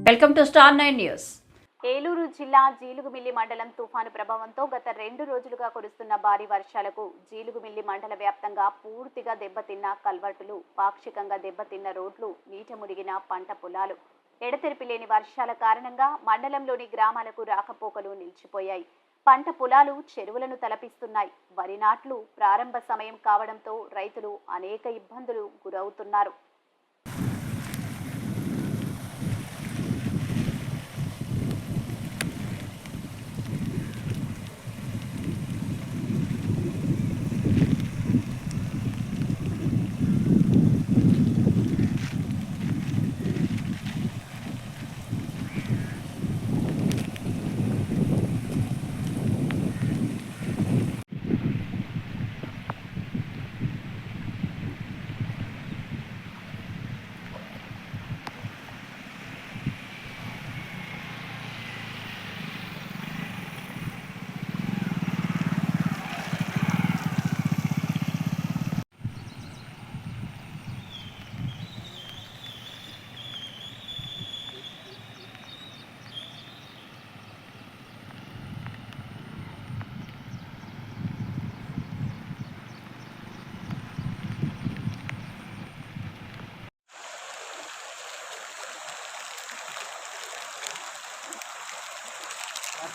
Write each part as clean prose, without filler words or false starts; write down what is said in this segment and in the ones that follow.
Welcome to star 9 news. Eluru జిల్లా జీలుగుమిల్లి మండలం తుఫాను ప్రభావంతో గత 2 రోజులుగా కురుస్తున్న భారీ వర్షాలకు జీలుగుమిల్లి మండల వ్యాప్తంగా పూర్తిగా దెబ్బతిన్న కల్వర్టులు, పాక్షికంగా దెబ్బతిన్న రోడ్లు, నీట మునిగిన పంట పొలాలు, ఎడతెరిపి లేని వర్షాల కారణంగా మండలంలోని గ్రామాలకు రాకపోకలు నిలిచిపోయాయి. పంట పొలాలు చెరువులను తలపిస్తున్నాయి. వరి నాట్లు ప్రారంభ సమయం కావడంతో రైతులు అనేక ఇబ్బందులు గురవుతున్నారు.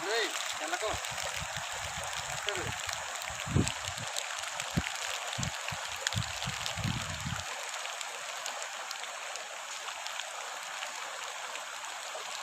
Hey,